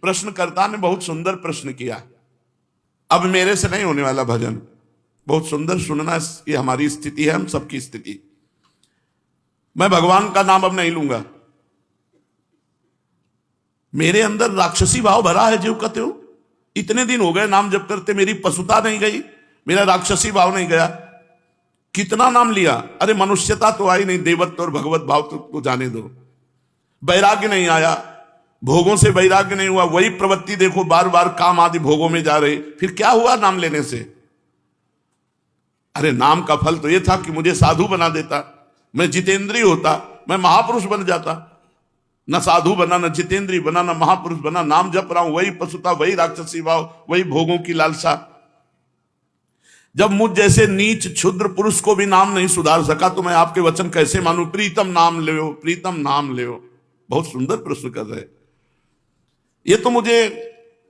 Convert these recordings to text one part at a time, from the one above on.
प्रश्नकर्ता ने बहुत सुंदर प्रश्न किया। अब मेरे से नहीं होने वाला भजन, बहुत सुंदर सुनना, ये हमारी स्थिति है, हम सबकी स्थिति। मैं भगवान का नाम अब नहीं लूंगा। मेरे अंदर राक्षसी भाव भरा है, जो कहते हो इतने दिन हो गए नाम जप करते, मेरी पशुता नहीं गई, मेरा राक्षसी भाव नहीं गया। कितना नाम लिया, अरे मनुष्यता तो आई नहीं, देवत्व और भगवत भाव तो जाने दो। वैराग्य नहीं आया, भोगों से वैराग्य नहीं हुआ, वही प्रवृत्ति देखो बार बार काम आदि भोगों में जा रही। फिर क्या हुआ नाम लेने से? अरे नाम का फल तो यह था कि मुझे साधु बना देता, मैं जितेंद्रिय होता, मैं महापुरुष बन जाता। न साधु बना, न जितेंद्रिय बना, न महापुरुष बना। नाम जप रहा हूं, वही पशुता, वही राक्षसी भाव, वही भोगों की लालसा। जब मुझ जैसे नीच क्षुद्र पुरुष को भी नाम नहीं सुधार सका तो मैं आपके वचन कैसे मानूं? प्रीतम नाम ले, प्रीतम नाम ले। बहुत सुंदर प्रश्न कर रहे। ये तो मुझे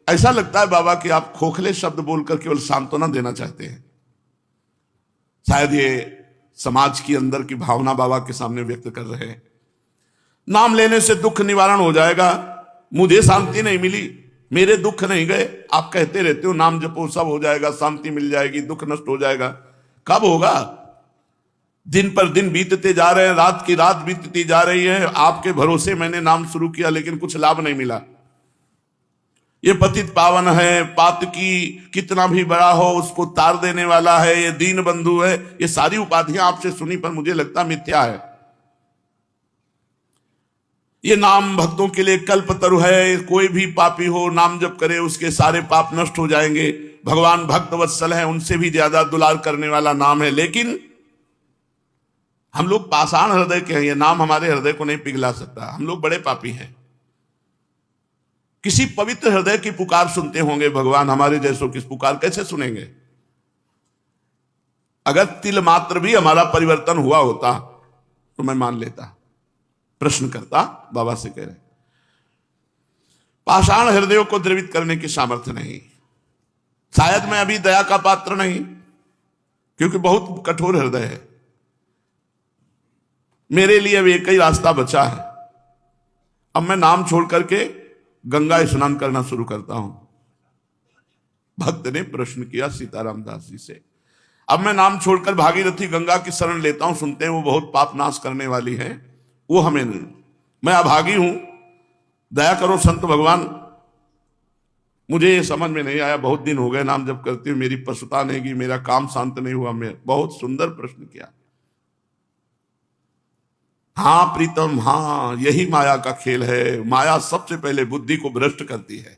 ऐसा लगता है बाबा कि आप खोखले शब्द बोलकर केवल सांत्वना देना चाहते हैं। शायद ये समाज की अंदर की भावना बाबा के सामने व्यक्त कर रहे हैं। नाम लेने से दुख निवारण हो जाएगा, मुझे शांति नहीं मिली, मेरे दुख नहीं गए। आप कहते रहते हो नाम जपो सब हो जाएगा, शांति मिल जाएगी, दुख नष्ट हो जाएगा। कब होगा? दिन पर दिन बीतते जा रहे हैं, रात की रात बीतती जा रही है। आपके भरोसे मैंने नाम शुरू किया लेकिन कुछ लाभ नहीं मिला। ये पतित पावन है, पातकी कितना भी बड़ा हो उसको तार देने वाला है, ये दीन बंधु है, ये सारी उपाधियां आपसे सुनी पर मुझे लगता मिथ्या है। ये नाम भक्तों के लिए कल्पतरु है। कोई भी पापी हो नाम जप करे उसके सारे पाप नष्ट हो जाएंगे। भगवान भक्त वत्सल है, उनसे भी ज्यादा दुलार करने वाला नाम है। लेकिन हम लोग पाषाण हृदय के हैं, ये नाम हमारे हृदय को नहीं पिघला सकता। हम लोग बड़े पापी हैं। किसी पवित्र हृदय की पुकार सुनते होंगे भगवान, हमारे जैसों की पुकार कैसे सुनेंगे? अगर तिल मात्र भी हमारा परिवर्तन हुआ होता तो मैं मान लेता। प्रश्न करता बाबा से कह रहे, पाषाण हृदयों को द्रवित करने की सामर्थ्य नहीं। शायद मैं अभी दया का पात्र नहीं, क्योंकि बहुत कठोर हृदय है। मेरे लिए अब एक ही रास्ता बचा है। अब मैं नाम छोड़ करके गंगा स्नान करना शुरू करता हूं। भक्त ने प्रश्न किया सीताराम दास जी से। अब मैं नाम छोड़कर भागीरथी गंगा की शरण लेता हूं। सुनते हैं वो बहुत पाप नाश करने वाली है, वो हमें नहीं। मैं अभागी हूं, दया करो संत भगवान। मुझे ये समझ में नहीं आया, बहुत दिन हो गए नाम जप करते हुए, मेरी पशुता नहीं गई, मेरा काम शांत नहीं हुआ। मैं बहुत सुंदर प्रश्न किया। हाँ प्रीतम, हाँ यही माया का खेल है। माया सबसे पहले बुद्धि को भ्रष्ट करती है।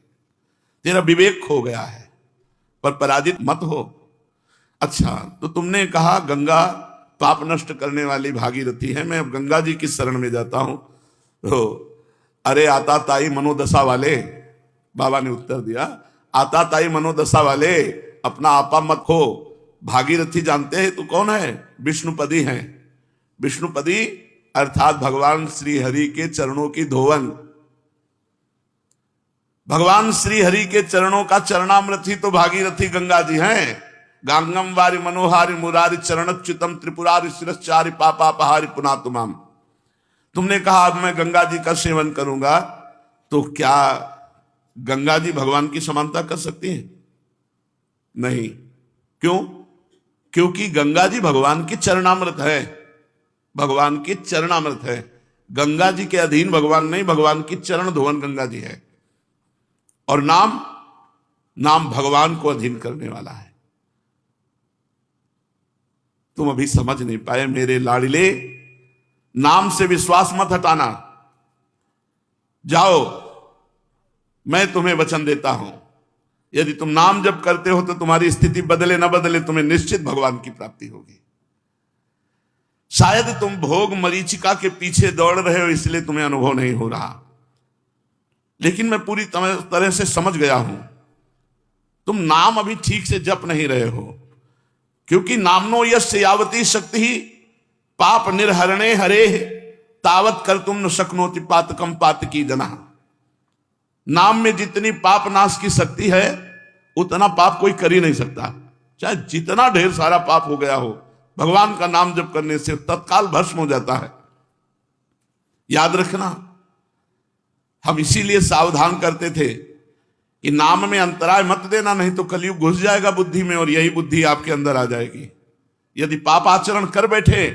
तेरा विवेक खो गया है, पर पराजित मत हो। अच्छा, तो तुमने कहा गंगा पाप नष्ट करने वाली भागीरथी है, मैं अब गंगा जी की शरण में जाता हूं। तो अरे आता ताई मनोदशा वाले, बाबा ने उत्तर दिया, आता ताई मनोदशा वाले, अपना आपा मत खो। भागीरथी जानते हैं तो कौन है? विष्णुपदी हैं। विष्णुपदी अर्थात भगवान श्री हरि के चरणों की धोवन। भगवान श्री हरि के चरणों का चरणामृत ही तो भागीरथी गंगा जी हैं। गांगम वारि मनोहारि मुरारि चरणच्युतम त्रिपुरारि शिरश्चारि पापापहारि पुनातुमाम। तुमने कहा अब मैं गंगा जी का सेवन करूंगा, तो क्या गंगा जी भगवान की समानता कर सकती हैं? नहीं। क्यों? क्योंकि गंगा जी भगवान की चरणामृत है। भगवान की चरणामृत है। गंगा जी के अधीन भगवान नहीं, भगवान की चरण धोवन गंगा जी है। और नाम भगवान को अधीन करने वाला है। तुम अभी समझ नहीं पाए मेरे लाडले। नाम से विश्वास मत हटाना। जाओ, मैं तुम्हें वचन देता हूं, यदि तुम नाम जप करते हो तो तुम्हारी स्थिति बदले न बदले, तुम्हें निश्चित भगवान की प्राप्ति होगी। शायद तुम भोग मरीचिका के पीछे दौड़ रहे हो, इसलिए तुम्हें अनुभव नहीं हो रहा। लेकिन मैं पूरी तरह से समझ गया हूं, तुम नाम अभी ठीक से जप नहीं रहे हो। क्योंकि नामनो यस्य यावती शक्ति ही पाप निर्हरणे हरे तावत कर तुम न शक्नोति पातकम पातकी जना। नाम में जितनी पाप नाश की शक्ति है उतना पाप कोई कर ही नहीं सकता। चाहे जितना ढेर सारा पाप हो गया हो, भगवान का नाम जप करने से तत्काल भस्म हो जाता है। याद रखना, हम इसीलिए सावधान करते थे कि नाम में अंतराय मत देना, नहीं तो कलयुग घुस जाएगा बुद्धि में और यही बुद्धि आपके अंदर आ जाएगी। यदि पाप आचरण कर बैठे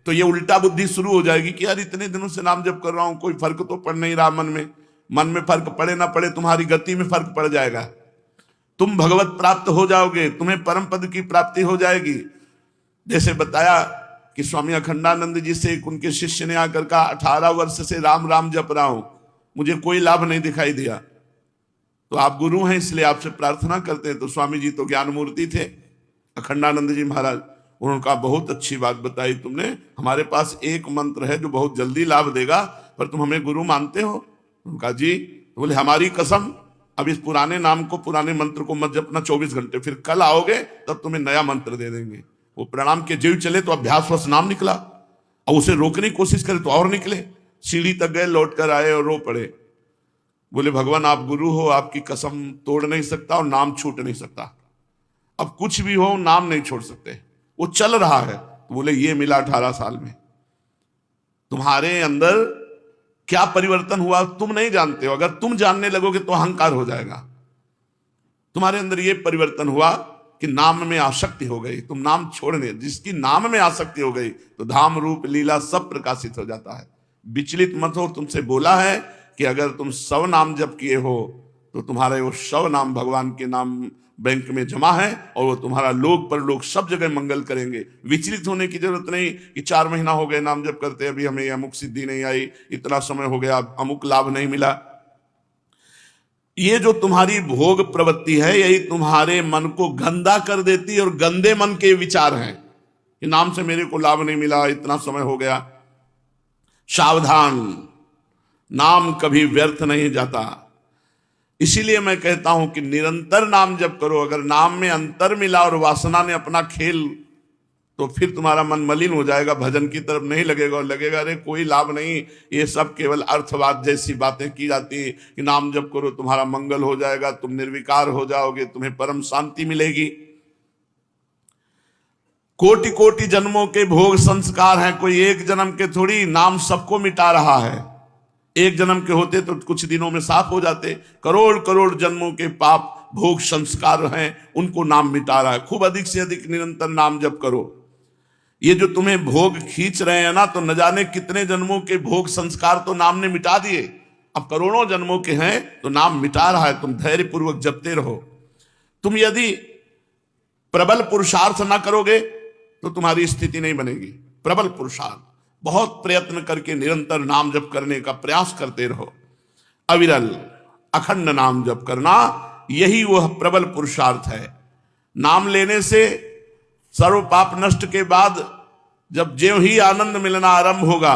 तो ये उल्टा बुद्धि शुरू हो जाएगी कि यार इतने दिनों से नाम जप कर रहा हूं, कोई फर्क तो पड़ नहीं रहा मन में फर्क पड़े ना पड़े तुम्हारी गति में फर्क पड़ जाएगा। तुम भगवत प्राप्त हो जाओगे, तुम्हें परम पद की प्राप्ति हो जाएगी। जैसे बताया कि स्वामी अखंडानंद जी से उनके शिष्य ने आकर कहा 18 वर्ष से राम राम जप रहा हूं, मुझे कोई लाभ नहीं दिखाई दिया। तो आप गुरु हैं इसलिए आपसे प्रार्थना करते हैं। तो स्वामी जी तो ज्ञान मूर्ति थे, अखंडानंद जी महाराज, उन्होंने कहा बहुत अच्छी बात बताई तुमने, हमारे पास एक मंत्र है जो बहुत जल्दी लाभ देगा, पर तुम हमें गुरु मानते हो? उन्होंने कहा जी। तो बोले हमारी कसम, अब इस पुराने नाम को, पुराने मंत्र को मत जपना 24 घंटे, फिर कल आओगे तब तुम्हें नया मंत्र दे देंगे। वो प्रणाम के जीव चले तो अभ्यासवश नाम निकला, और उसे रोकने की कोशिश करे तो और निकले। सीढ़ी तक गए, लौट कर आए और रो पड़े। बोले भगवान आप गुरु हो, आपकी कसम तोड़ नहीं सकता और नाम छूट नहीं सकता, अब कुछ भी हो नाम नहीं छोड़ सकते। वो चल रहा है। तो बोले ये मिला 18 साल में, तुम्हारे अंदर क्या परिवर्तन हुआ तुम नहीं जानते हो। अगर तुम जानने लगोगे तो अहंकार हो जाएगा। तुम्हारे अंदर ये परिवर्तन हुआ कि नाम में आसक्ति हो गई, तुम नाम छोड़ने, जिसकी नाम में आसक्ति हो गई तो धाम रूप लीला सब प्रकाशित हो जाता है। विचलित मत हो, तुमसे बोला है कि अगर तुम 100 नाम जप किए हो तो तुम्हारे वो 100 नाम भगवान के नाम बैंक में जमा है और वो तुम्हारा लोक पर लोग सब जगह मंगल करेंगे। विचलित होने की जरूरत नहीं कि 4 महीना हो गए नाम जप करते, अभी हमें अमुक सिद्धि नहीं आई, इतना समय हो गया अमुक लाभ नहीं मिला। ये जो तुम्हारी भोग प्रवृत्ति है यही तुम्हारे मन को गंदा कर देती है, और गंदे मन के विचार हैं कि नाम से मेरे को लाभ नहीं मिला, इतना समय हो गया। सावधान, नाम कभी व्यर्थ नहीं जाता। इसीलिए मैं कहता हूं कि निरंतर नाम जप करो। अगर नाम में अंतर मिला और वासना ने अपना खेल, तो फिर तुम्हारा मन मलिन हो जाएगा, भजन की तरफ नहीं लगेगा और लगेगा अरे कोई लाभ नहीं, ये सब केवल अर्थवाद जैसी बातें की जाती है कि नाम जप करो तुम्हारा मंगल हो जाएगा, तुम निर्विकार हो जाओगे, तुम्हें परम शांति मिलेगी। कोटि कोटि जन्मों के भोग संस्कार हैं, कोई एक जन्म के थोड़ी। नाम सबको मिटा रहा है। एक जन्म के होते तो कुछ दिनों में साफ हो जाते, करोड़ करोड़ जन्मों के पाप भोग संस्कार हैं उनको नाम मिटा रहा है। खूब अधिक से अधिक निरंतर नाम जप करो। ये जो तुम्हें भोग खींच रहे हैं ना, तो न जाने कितने जन्मों के भोग संस्कार तो नाम ने मिटा दिए, अब करोड़ों जन्मों के हैं तो नाम मिटा रहा है। तुम धैर्य पूर्वक जपते रहो। तुम यदि प्रबल पुरुषार्थ ना करोगे तो तुम्हारी स्थिति नहीं बनेगी। प्रबल पुरुषार्थ, बहुत प्रयत्न करके निरंतर नाम जप करने का प्रयास करते रहो। अविरल अखंड नाम जप करना, यही वह प्रबल पुरुषार्थ है। नाम लेने से सर्व पाप नष्ट के बाद जब ज्यों ही आनंद मिलना आरंभ होगा,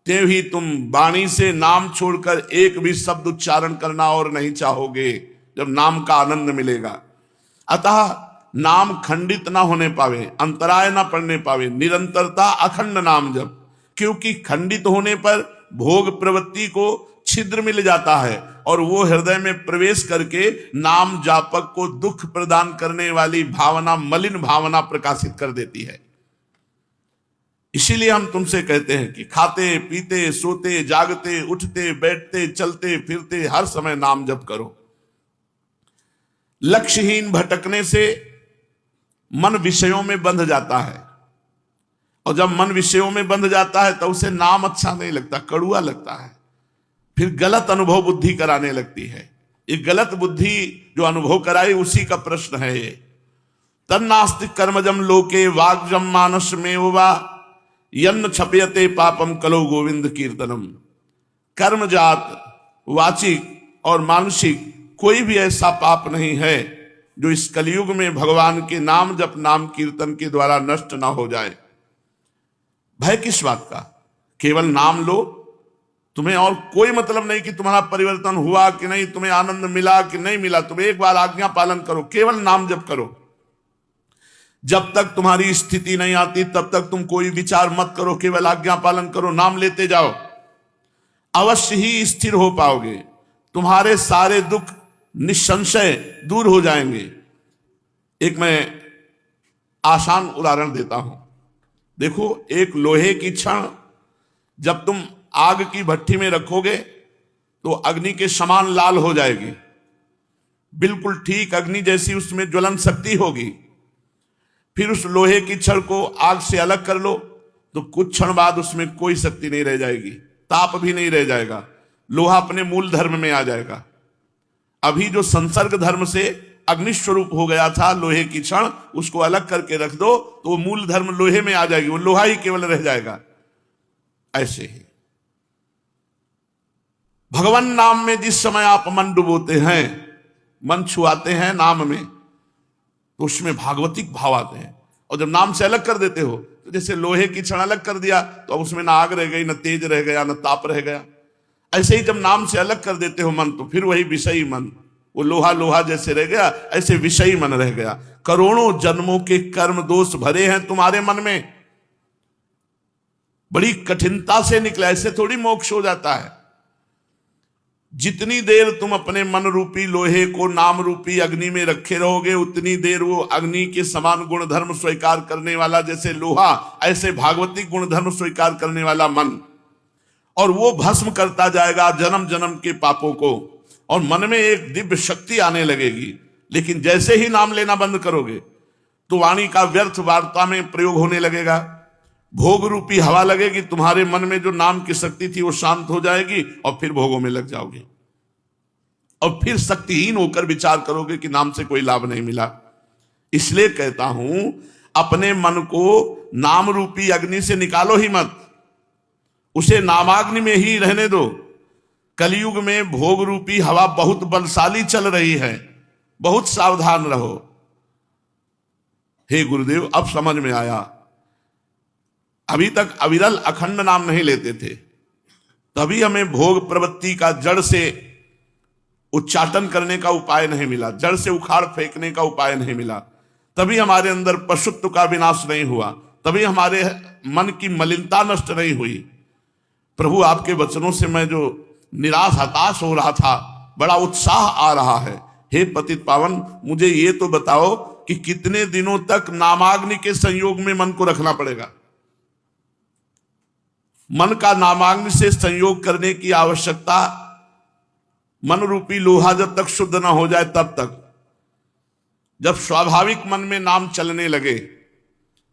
त्यों ही तुम वाणी से नाम छोड़कर एक भी शब्द उच्चारण करना और नहीं चाहोगे, जब नाम का आनंद मिलेगा। अतः नाम खंडित ना होने पावे, अंतराय ना पड़ने पावे, निरंतरता अखंड नाम जप। क्योंकि खंडित होने पर भोग प्रवृत्ति को छिद्र मिल जाता है और वो हृदय में प्रवेश करके नाम जापक को दुख प्रदान करने वाली भावना, मलिन भावना प्रकाशित कर देती है। इसीलिए हम तुमसे कहते हैं कि खाते पीते सोते जागते उठते बैठते चलते फिरते हर समय नाम जप करो। लक्ष्यहीन भटकने से मन विषयों में बंध जाता है, और जब मन विषयों में बंध जाता है तो उसे नाम अच्छा नहीं लगता, कड़ुआ लगता है, फिर गलत अनुभव बुद्धि कराने लगती है। ये गलत बुद्धि जो अनुभव कराए उसी का प्रश्न है ये। तन्नास्ति कर्मजम लोके वाग्जम मानस में वा यन्न छपयते पापम कलो गोविंद कीर्तनम। कर्मजात, वाचिक और मानसिक कोई भी ऐसा पाप नहीं है जो इस कलयुग में भगवान के नाम जप नाम कीर्तन के द्वारा नष्ट ना हो जाए। भय किस बात का? केवल नाम लो, तुम्हें और कोई मतलब नहीं कि तुम्हारा परिवर्तन हुआ कि नहीं, तुम्हें आनंद मिला कि नहीं मिला। तुम एक बार आज्ञा पालन करो, केवल नाम जप करो। जब तक तुम्हारी स्थिति नहीं आती तब तक तुम कोई विचार मत करो, केवल आज्ञा पालन करो, नाम लेते जाओ, अवश्य ही स्थिर हो पाओगे। तुम्हारे सारे दुख निसंशय दूर हो जाएंगे। एक मैं आसान उदाहरण देता हूं। देखो, एक लोहे की छड़ जब तुम आग की भट्टी में रखोगे तो अग्नि के समान लाल हो जाएगी, बिल्कुल ठीक अग्नि जैसी उसमें ज्वलन शक्ति होगी। फिर उस लोहे की छड़ को आग से अलग कर लो तो कुछ क्षण बाद उसमें कोई शक्ति नहीं रह जाएगी, ताप भी नहीं रह जाएगा, लोहा अपने मूल धर्म में आ जाएगा। अभी जो संसर्ग धर्म से अग्नि स्वरूप हो गया था लोहे की छड़, उसको अलग करके रख दो तो वो मूल धर्म लोहे में आ जाएगी, वो लोहा ही केवल रह जाएगा। ऐसे ही भगवान नाम में जिस समय आप मन डुबोते हैं, मन छुआते हैं नाम में, तो उसमें भागवतिक भाव आते हैं। और जब नाम से अलग कर देते हो तो जैसे लोहे की छड़ अलग कर दिया तो अब उसमें ना आग रह गई, ना तेज रह गया, ना ताप रह गया। ऐसे ही जब नाम से अलग कर देते हो मन, तो फिर वही विषयी मन, वो लोहा लोहा जैसे रह गया, ऐसे विषयी मन रह गया। करोड़ों जन्मों के कर्म दोष भरे हैं तुम्हारे मन में, बड़ी कठिनता से निकला, ऐसे थोड़ी मोक्ष हो जाता है। जितनी देर तुम अपने मन रूपी लोहे को नाम रूपी अग्नि में रखे रहोगे, उतनी देर वो अग्नि के समान गुण धर्म स्वीकार करने वाला जैसे लोहा, ऐसे भागवती गुण धर्म स्वीकार करने वाला मन, और वो भस्म करता जाएगा जन्म जन्म के पापों को, और मन में एक दिव्य शक्ति आने लगेगी। लेकिन जैसे ही नाम लेना बंद करोगे तो वाणी का व्यर्थ वार्ता में प्रयोग होने लगेगा, भोग रूपी हवा लगेगी, तुम्हारे मन में जो नाम की शक्ति थी वो शांत हो जाएगी और फिर भोगों में लग जाओगे, और फिर शक्तिहीन होकर विचार करोगे कि नाम से कोई लाभ नहीं मिला। इसलिए कहता हूं, अपने मन को नाम रूपी अग्नि से निकालो ही मत, उसे नामाग्नि में ही रहने दो। कलयुग में भोग रूपी हवा बहुत बलशाली चल रही है, बहुत सावधान रहो। हे गुरुदेव, अब समझ में आया। अभी तक अविरल अखंड नाम नहीं लेते थे, तभी हमें भोग प्रवृत्ति का जड़ से उच्चाटन करने का उपाय नहीं मिला, जड़ से उखाड़ फेंकने का उपाय नहीं मिला, तभी हमारे अंदर पशुत्व का विनाश नहीं हुआ, तभी हमारे मन की मलिनता नष्ट नहीं हुई। प्रभु, आपके वचनों से मैं जो निराश हताश हो रहा था, बड़ा उत्साह आ रहा है। हे पतित पावन, मुझे ये तो बताओ कि कितने दिनों तक नामाग्नि के संयोग में मन को रखना पड़ेगा। मन का नामाग्नि से संयोग करने की आवश्यकता, मन रूपी लोहा जब तक शुद्ध ना हो जाए तब तक। जब स्वाभाविक मन में नाम चलने लगे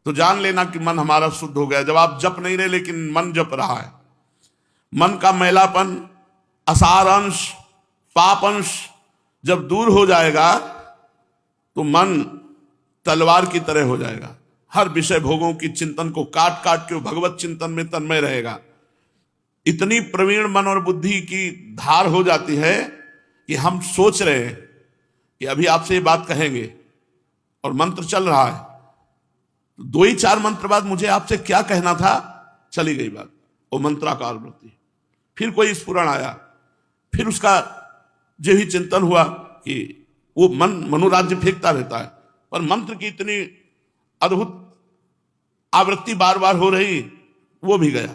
तो जान लेना कि मन हमारा शुद्ध हो गया। जब आप जप नहीं रहे लेकिन मन जप रहा है, मन का मैलापन, असार अंश, पाप अंश जब दूर हो जाएगा तो मन तलवार की तरह हो जाएगा। हर विषय भोगों की चिंतन को काट काट के भगवत चिंतन में तन्मय रहेगा। इतनी प्रवीण मन और बुद्धि की धार हो जाती है कि हम सोच रहे हैं कि अभी आपसे ये बात कहेंगे और मंत्र चल रहा है, तो 2 ही 4 मंत्र बाद मुझे आपसे क्या कहना था, चली गई बात। वो मंत्राकार वृत्ति। फिर कोई स्फुरण आया, फिर उसका जो ही चिंतन हुआ कि वो मन मनोराज्य फेंकता रहता है, पर मंत्र की इतनी अद्भुत आवृत्ति बार बार हो रही, वो भी गया,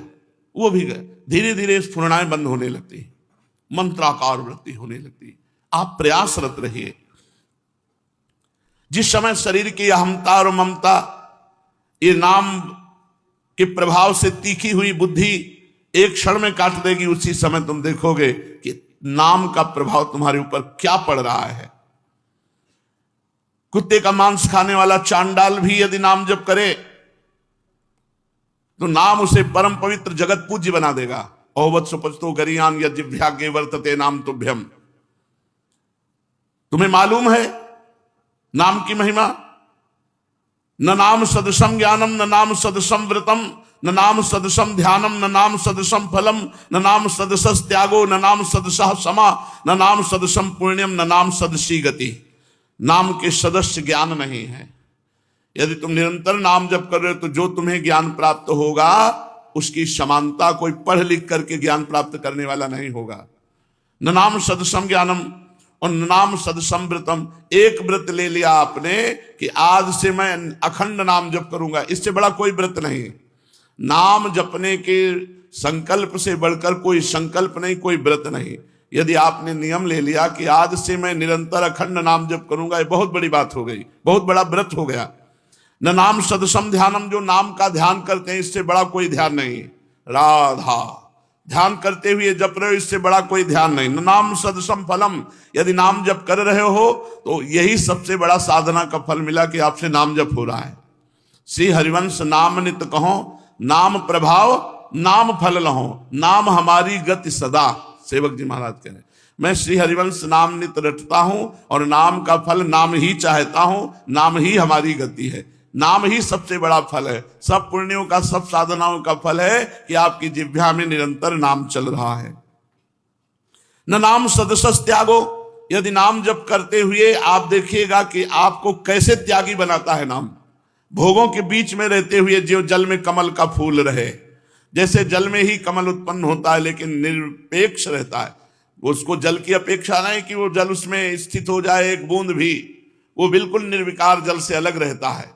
वो भी गया। धीरे धीरे स्फुरणाएं बंद होने लगती, मंत्राकार वृत्ति होने लगती। आप प्रयासरत रहिए। जिस समय शरीर की अहमता और ममता, ये नाम के प्रभाव से तीखी हुई बुद्धि एक क्षण में काट देगी, उसी समय तुम देखोगे कि नाम का प्रभाव तुम्हारे ऊपर क्या पड़ रहा है। कुत्ते का मांस खाने वाला चांडाल भी यदि नाम जप करे तो नाम उसे परम पवित्र जगत पूज्य बना देगा। ओवत सुपचतो गरियान यज्ञभाग्य वर्तते नाम तुभ्यम। तुम्हें मालूम है नाम की महिमा? न नाम सदृशम ज्ञानम, न नाम सदृशम व्रतम, न नाम सदृशम ध्यानम, न नाम सदृशम फलम, न नाम सदृशस त्यागो, न नाम सदृशः क्षमा, न नाम सदृशम पुण्यम, न नाम सदृशी गति। नाम के सदस्य ज्ञान नहीं है। यदि तुम निरंतर नाम जप कर रहे हो तो जो तुम्हें ज्ञान प्राप्त होगा उसकी समानता कोई पढ़ लिख करके ज्ञान प्राप्त करने वाला नहीं होगा। न नाम सदसम ज्ञानम और न नाम सदसम व्रतम। एक व्रत ले लिया आपने कि आज से मैं अखंड नाम जप करूंगा, इससे बड़ा कोई व्रत नहीं। नाम जपने के संकल्प से बढ़कर कोई संकल्प नहीं, कोई व्रत नहीं। यदि आपने नियम ले लिया कि आज से मैं निरंतर अखंड नाम जप करूंगा, ये बहुत बड़ी बात हो गई, बहुत बड़ा व्रत हो गया। न नाम सदसम ध्यानम, जो नाम का ध्यान करते हैं इससे बड़ा कोई ध्यान नहीं। राधा ध्यान करते हुए जप रहे हो, इससे बड़ा कोई ध्यान नहीं। न नाम सदसम फलम, यदि नाम जप कर रहे हो तो यही सबसे बड़ा साधना का फल मिला कि आपसे नाम जप हो रहा है। श्री हरिवंश नाम नित कहो, नाम प्रभाव नाम फल लहो, नाम हमारी गति सदा। सेवक जी महाराज कह रहे, मैं श्री हरिवंश नाम नित रटता हूं और नाम का फल नाम ही चाहता हूं, नाम ही हमारी गति है, नाम ही सबसे बड़ा फल है। सब पुण्यों का, सब साधनाओं का फल है कि आपकी जिह्वा में निरंतर नाम चल रहा है। न नाम सदसस त्यागो, यदि नाम जप करते हुए आप देखिएगा कि आपको कैसे त्यागी बनाता है नाम। भोगों के बीच में रहते हुए जो जल में कमल का फूल रहे, जैसे जल में ही कमल उत्पन्न होता है लेकिन निरपेक्ष रहता है, उसको जल की अपेक्षा नहीं कि वो जल उसमें स्थित हो जाए एक बूंद भी, वो बिल्कुल निर्विकार जल से अलग रहता है।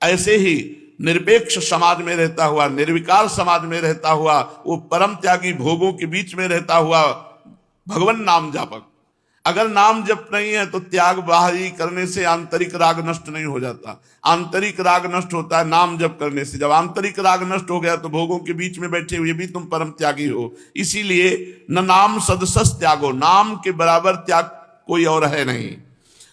ऐसे ही निरपेक्ष समाज में रहता हुआ, निर्विकार समाज में रहता हुआ, वो परम त्यागी भोगों के बीच में रहता हुआ भगवान नाम जापक। अगर नाम जप नहीं है तो त्याग बाहरी करने से आंतरिक राग नष्ट नहीं हो जाता, आंतरिक राग नष्ट होता है नाम जप करने से। जब आंतरिक राग नष्ट हो गया तो भोगों के बीच में बैठे हुए भी तुम परम त्यागी हो। इसीलिए न नाम सदसस त्यागो, नाम के बराबर त्याग कोई और है नहीं।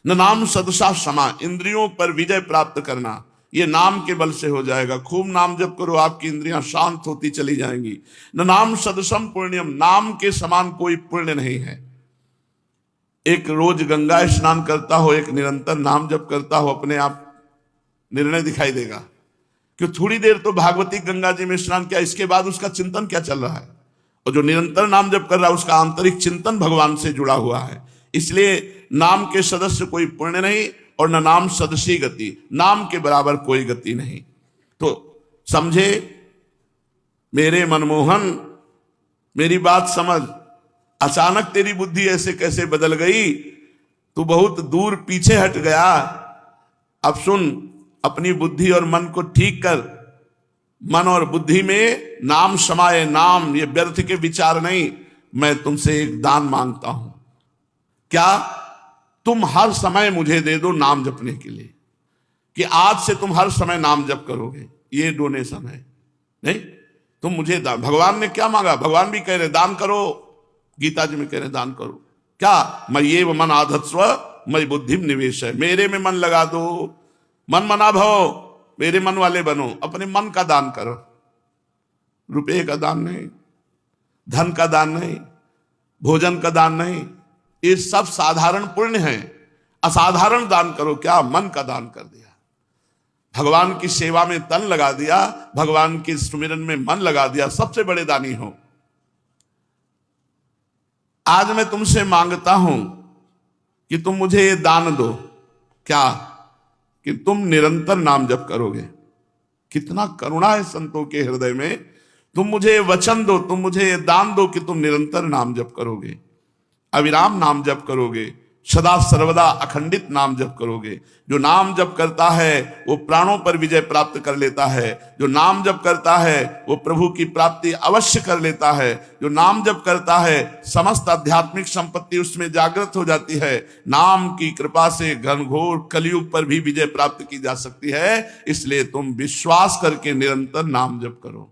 न नाम सदसा क्षमा, इंद्रियों पर विजय प्राप्त करना ये नाम के बल से हो जाएगा। खूब नाम जप करो, आपकी इंद्रियां शांत होती चली जाएंगी। न नाम सदसम पुण्यम, नाम के समान कोई पुण्य नहीं है। एक रोज गंगा स्नान करता हो, एक निरंतर नाम जप करता हो, अपने आप निर्णय दिखाई देगा कि थोड़ी देर तो भागवती गंगा जी में स्नान किया, इसके बाद उसका चिंतन क्या चल रहा है। और जो निरंतर नाम जप कर रहा है उसका आंतरिक चिंतन भगवान से जुड़ा हुआ है। इसलिए नाम के सदस्य कोई पुण्य नहीं और न नाम सदसी गति, नाम के बराबर कोई गति नहीं। तो समझे मेरे मनमोहन, मेरी बात समझ। अचानक तेरी बुद्धि ऐसे कैसे बदल गई, तू बहुत दूर पीछे हट गया। अब सुन, अपनी बुद्धि और मन को ठीक कर। मन और बुद्धि में नाम समाये, नाम ये व्यर्थ के विचार नहीं। मैं तुमसे एक दान मांगता हूं, क्या तुम हर समय मुझे दे दो नाम जपने के लिए, कि आज से तुम हर समय नाम जप करोगे। ये डोनेशन है, नहीं तुम मुझे दान। भगवान ने क्या मांगा, भगवान भी कह रहे दान करो, गीता जी में कह रहे दान करो। क्या, मैं ये मन आधत्स्व मैं बुद्धि निवेश है, मेरे में मन लगा दो, मन मना भव, मेरे मन वाले बनो, अपने मन का दान करो। रुपये का दान नहीं, धन का दान नहीं, भोजन का दान नहीं, ये सब साधारण पुण्य है। असाधारण दान करो, क्या मन का दान कर दिया, भगवान की सेवा में तन लगा दिया, भगवान के सुमिरन में मन लगा दिया, सबसे बड़े दानी हो। आज मैं तुमसे मांगता हूं कि तुम मुझे ये दान दो, क्या, कि तुम निरंतर नाम जप करोगे। कितना करुणा है संतों के हृदय में। तुम मुझे वचन दो, तुम मुझे ये दान दो कि तुम निरंतर नाम जप करोगे, अविराम नाम जप करोगे, सदा सर्वदा अखंडित नाम जप करोगे। जो नाम जप करता है वो प्राणों पर विजय प्राप्त कर लेता है। जो नाम जप करता है वो प्रभु की प्राप्ति अवश्य कर लेता है। जो नाम जप करता है समस्त आध्यात्मिक संपत्ति उसमें जागृत हो जाती है। नाम की कृपा से घनघोर कलयुग पर भी विजय प्राप्त की जा सकती है। इसलिए तुम विश्वास करके निरंतर नाम जप करो।